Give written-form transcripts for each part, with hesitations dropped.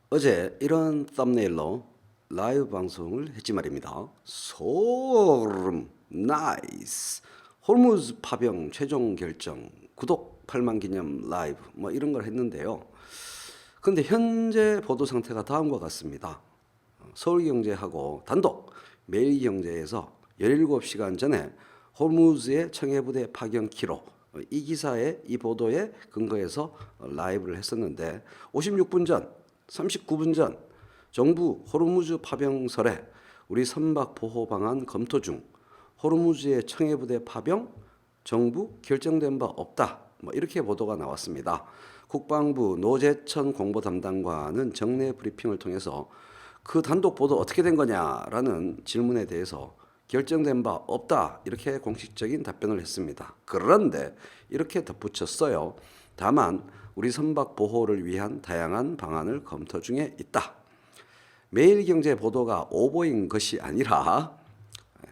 어제 이런 썸네일로 라이브 방송을 했지 말입니다. 소름 나이스 홀무즈 파병 최종 결정 구독 8만 기념 라이브 뭐 이런 걸 했는데요. 근데 현재 보도 상태가 다음과 같습니다. 서울경제하고 단독 매일경제에서 17시간 전에 홀무즈의 청해부대 파견 기록 이 기사에 이 보도에 근거해서 라이브를 했었는데 56분 전 39분 전 정부 호르무즈 파병설에 우리 선박 보호 방안 검토 중 호르무즈의 청해부대 파병 정부 결정된 바 없다. 뭐 이렇게 보도가 나왔습니다. 국방부 노재천 공보담당관은 정례 브리핑을 통해서 그 단독 보도 어떻게 된 거냐라는 질문에 대해서 결정된 바 없다 이렇게 공식적인 답변을 했습니다. 그런데 이렇게 덧붙였어요. 다만 우리 선박 보호를 위한 다양한 방안을 검토 중에 있다. 매일경제 보도가 오보인 것이 아니라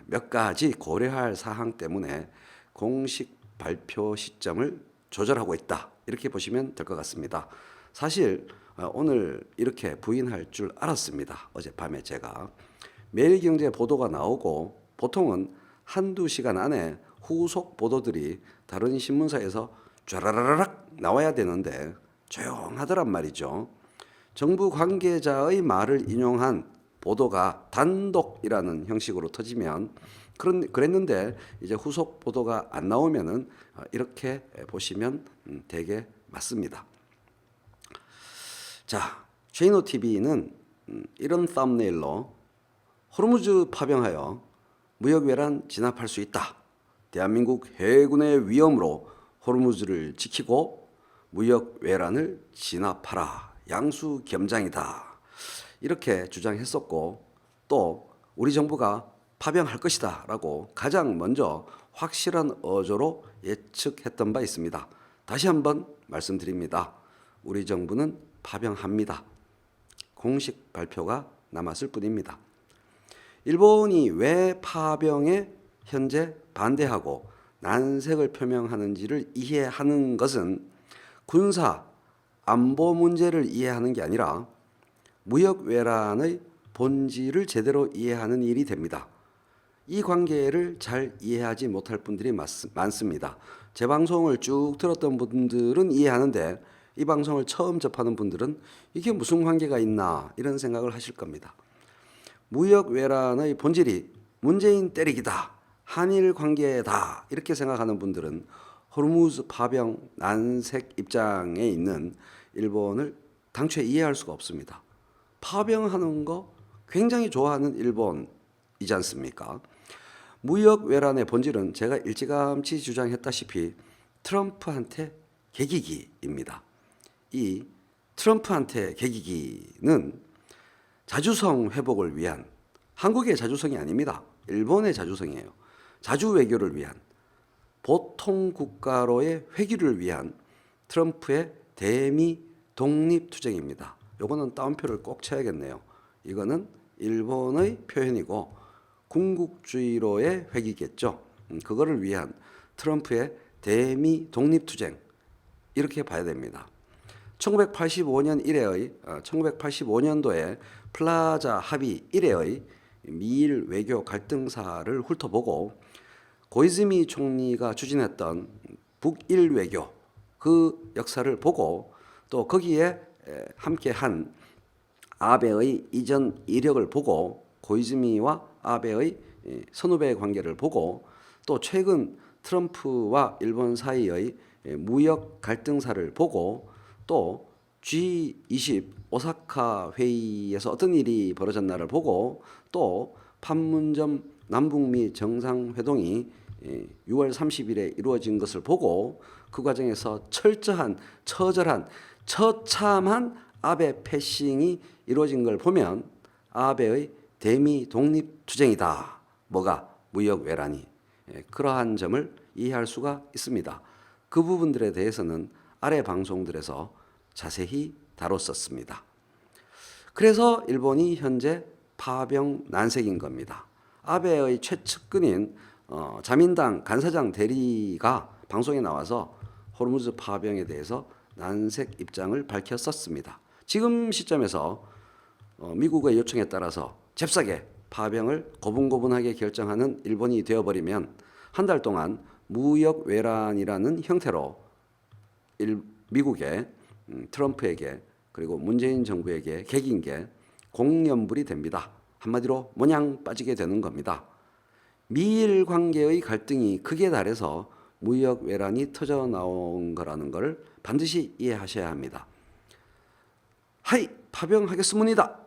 몇 가지 고려할 사항 때문에 공식 발표 시점을 조절하고 있다. 이렇게 보시면 될 것 같습니다. 사실 오늘 이렇게 부인할 줄 알았습니다. 어젯밤에 제가 매일경제 보도가 나오고 보통은 한두 시간 안에 후속 보도들이 다른 신문사에서 쫘라라락 나와야 되는데 조용하더란 말이죠. 정부 관계자의 말을 인용한 보도가 단독이라는 형식으로 터지면 그랬는데 이제 후속 보도가 안 나오면은 이렇게 보시면 되게 맞습니다. 자, 제이노 TV는 이런 썸네일로 호르무즈 파병하여 무역 외란 진압할 수 있다. 대한민국 해군의 위험으로 호르무즈를 지키고 무역 외란을 진압하라. 양수 겸장이다. 이렇게 주장했었고 또 우리 정부가 파병할 것이다 라고 가장 먼저 확실한 어조로 예측했던 바 있습니다. 다시 한번 말씀드립니다. 우리 정부는 파병합니다. 공식 발표가 남았을 뿐입니다. 일본이 왜 파병에 현재 반대하고 난색을 표명하는지를 이해하는 것은 군사 안보 문제를 이해하는 게 아니라 무역 외란의 본질을 제대로 이해하는 일이 됩니다. 이 관계를 잘 이해하지 못할 분들이 많습니다. 제 방송을 쭉 들었던 분들은 이해하는데 이 방송을 처음 접하는 분들은 이게 무슨 관계가 있나 이런 생각을 하실 겁니다. 무역 외란의 본질이 문재인 때리기다, 한일 관계다 이렇게 생각하는 분들은 호르무즈 파병 난색 입장에 있는 일본을 당초에 이해할 수가 없습니다. 파병하는 거 굉장히 좋아하는 일본이지 않습니까? 무역 외란의 본질은 제가 일찌감치 주장했다시피 트럼프한테 개기기입니다. 이 트럼프한테 개기기는 자주성 회복을 위한 한국의 자주성이 아닙니다. 일본의 자주성이에요. 자주 외교를 위한 보통 국가로의 회귀를 위한 트럼프의 대미 독립 투쟁입니다. 요거는 따옴표를 꼭 쳐야겠네요. 이거는 일본의 표현이고 군국주의로의 회귀겠죠. 그거를 위한 트럼프의 대미 독립 투쟁 이렇게 봐야 됩니다. 1985년 이래의 1985년도에 플라자 합의 이래의 미일 외교 갈등사를 훑어보고 고이즈미 총리가 추진했던 북일 외교 그 역사를 보고 또 거기에 함께한 아베의 이전 이력을 보고 고이즈미와 아베의 선후배 관계를 보고 또 최근 트럼프와 일본 사이의 무역 갈등사를 보고 또 G20 오사카 회의에서 어떤 일이 벌어졌나를 보고 또 판문점 남북미 정상회동이 6월 30일에 이루어진 것을 보고 그 과정에서 처절한 처참한 아베 패싱이 이루어진 걸 보면 아베의 대미 독립 투쟁이다. 뭐가 무역 외란이 그러한 점을 이해할 수가 있습니다. 그 부분들에 대해서는 아래 방송들에서 자세히 다뤘었습니다. 그래서 일본이 현재 파병 난색인 겁니다. 아베의 최측근인 자민당 간사장 대리가 방송에 나와서 호르무즈 파병에 대해서 난색 입장을 밝혔었습니다. 지금 시점에서 미국의 요청에 따라서 잽싸게 파병을 고분고분하게 결정하는 일본이 되어버리면 한 달 동안 무역 외란이라는 형태로 미국의 트럼프에게 그리고 문재인 정부에게 객인 게 공연불이 됩니다. 한마디로 모냥 빠지게 되는 겁니다. 미일 관계의 갈등이 극에 달해서 무역 외란이 터져 나온 거라는 걸 반드시 이해하셔야 합니다. 하이, 파병하겠습니다.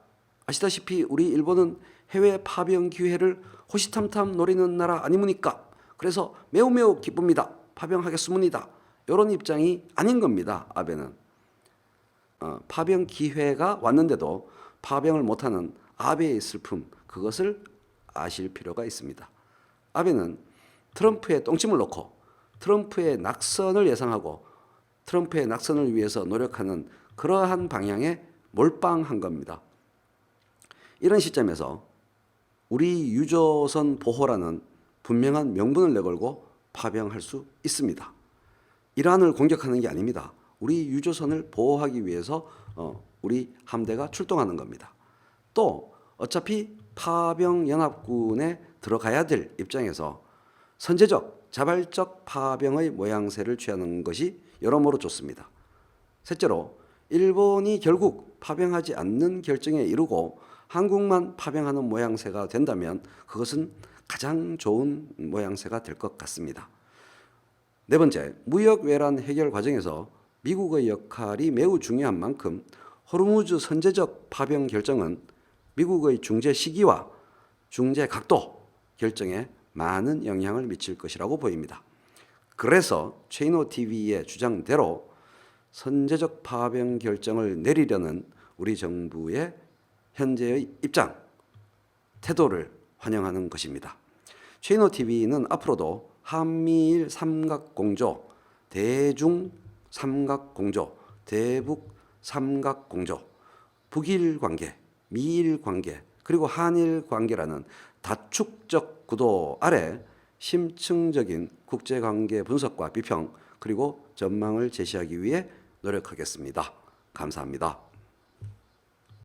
아시다시피 우리 일본은 해외 파병 기회를 호시탐탐 노리는 나라 아니무니까. 그래서 매우 매우 기쁩니다. 파병하겠습니다. 이런 입장이 아닌 겁니다. 아베는. 파병 기회가 왔는데도 파병을 못하는 아베의 슬픔, 그것을 아실 필요가 있습니다. 아베는 트럼프의 똥침을 놓고 트럼프의 낙선을 예상하고 트럼프의 낙선을 위해서 노력하는 그러한 방향에 몰빵한 겁니다. 이런 시점에서 우리 유조선 보호라는 분명한 명분을 내걸고 파병할 수 있습니다. 이란을 공격하는 게 아닙니다. 우리 유조선을 보호하기 위해서 우리 함대가 출동하는 겁니다. 또 어차피 파병연합군에 들어가야 될 입장에서 선제적, 자발적 파병의 모양새를 취하는 것이 여러모로 좋습니다. 셋째로 일본이 결국 파병하지 않는 결정에 이르고 한국만 파병하는 모양새가 된다면 그것은 가장 좋은 모양새가 될 것 같습니다. 네 번째, 무역 외란 해결 과정에서 미국의 역할이 매우 중요한 만큼 호르무즈 선제적 파병 결정은 미국의 중재 시기와 중재 각도 결정에 많은 영향을 미칠 것이라고 보입니다. 그래서 체이노TV의 주장대로 선제적 파병 결정을 내리려는 우리 정부의 현재의 입장, 태도를 환영하는 것입니다. 체이노TV는 앞으로도 한미일 삼각공조, 대중 삼각공조, 대북 삼각공조, 북일 관계, 미일 관계, 그리고 한일 관계라는 다축적 구도 아래 심층적인 국제관계 분석과 비평 그리고 전망을 제시하기 위해 노력하겠습니다. 감사합니다.